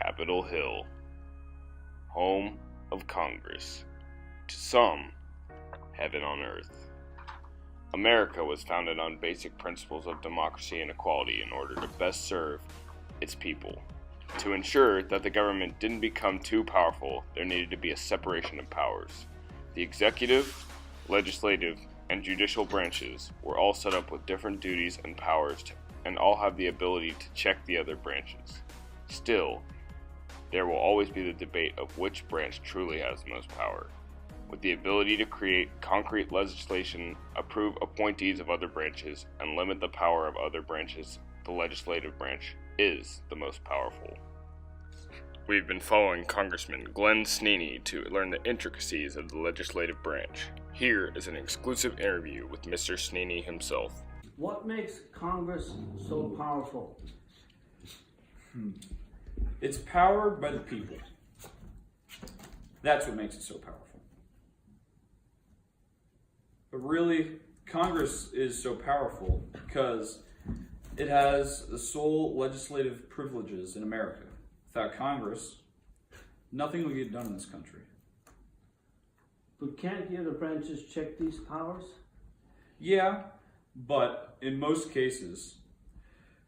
Capitol Hill, home of Congress. To some, heaven on earth. America was founded on basic principles of democracy and equality in order to best serve its people. To ensure that the government didn't become too powerful, there needed to be a separation of powers. The executive, legislative, and judicial branches were all set up with different duties and powers and all have the ability to check the other branches. Still, there will always be the debate of which branch truly has the most power. With the ability to create concrete legislation, approve appointees of other branches, and limit the power of other branches, the legislative branch is the most powerful. We've been following Congressman Glenn Sneeney to learn the intricacies of the legislative branch. Here is an exclusive interview with Mr. Sneeney himself. What makes Congress so powerful? It's powered by the people. That's what makes it so powerful. But really, Congress is so powerful because it has the sole legislative privileges in America. Without Congress, nothing will get done in this country. But can't the other branches check these powers? Yeah, but in most cases,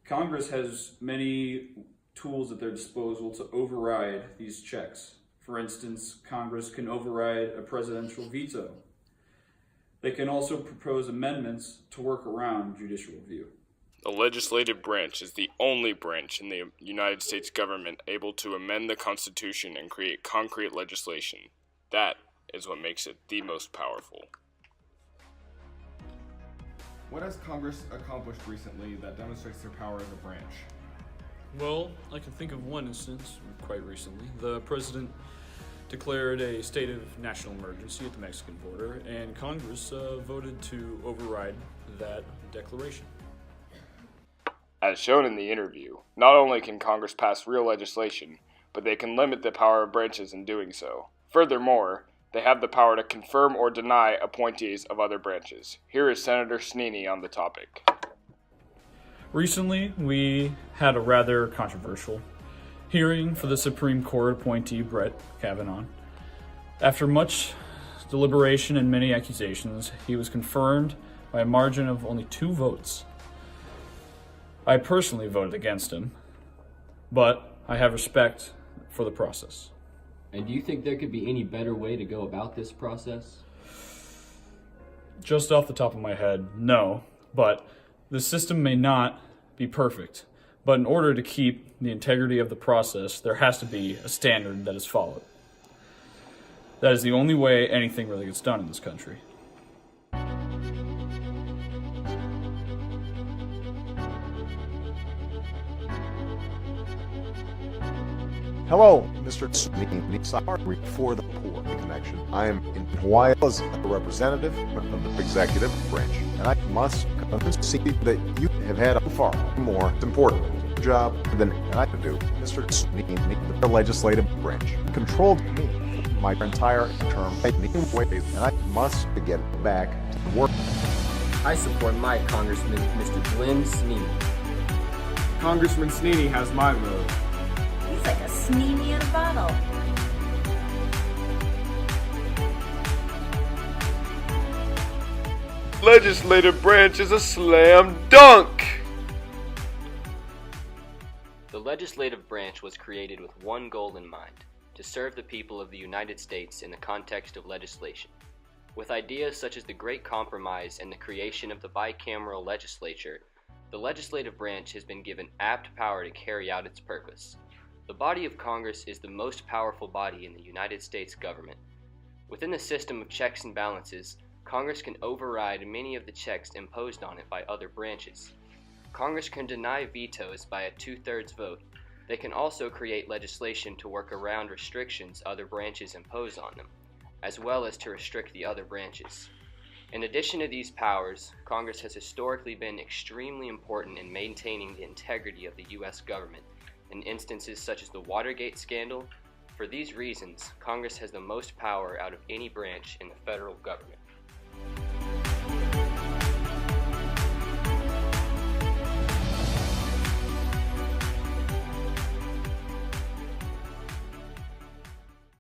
Congress has many tools at their disposal to override these checks. For instance, Congress can override a presidential veto. They can also propose amendments to work around judicial review. The legislative branch is the only branch in the United States government able to amend the Constitution and create concrete legislation. That is what makes it the most powerful. What has Congress accomplished recently that demonstrates their power as a branch? Well, I can think of one instance quite recently. The president declared a state of national emergency at the Mexican border, and Congress voted to override that declaration. As shown in the interview, not only can Congress pass real legislation, but they can limit the power of branches in doing so. Furthermore, they have the power to confirm or deny appointees of other branches. Here is Senator Sneeney on the topic. Recently, we had a rather controversial hearing for the Supreme Court appointee Brett Kavanaugh. After much deliberation and many accusations, he was confirmed by a margin of only 2 votes. I personally voted against him, but I have respect for the process. And do you think there could be any better way to go about this process? Just off the top of my head, no, but the system may not be perfect. But in order to keep the integrity of the process, there has to be a standard that is followed. That is the only way anything really gets done in this country. Hello, Mr. Hardwig for the Poor Connection. I am in Hawaii as a representative of the executive branch, and I must see that you have had a far more important job than I could do. Mr. Sneeney, the legislative branch, controlled me my entire term in ways, and I must get back to work. I support my Congressman, Mr. Glenn Sneeney. Congressman Sneeney has my vote. He's like a Sneeney in a bottle. Legislative branch is a slam dunk! The legislative branch was created with one goal in mind: to serve the people of the United States in the context of legislation. With ideas such as the Great Compromise and the creation of the bicameral legislature, the legislative branch has been given apt power to carry out its purpose. The body of Congress is the most powerful body in the United States government. Within the system of checks and balances, Congress can override many of the checks imposed on it by other branches. Congress can deny vetoes by a 2/3 vote. They can also create legislation to work around restrictions other branches impose on them, as well as to restrict the other branches. In addition to these powers, Congress has historically been extremely important in maintaining the integrity of the U.S. government in instances such as the Watergate scandal. For these reasons, Congress has the most power out of any branch in the federal government.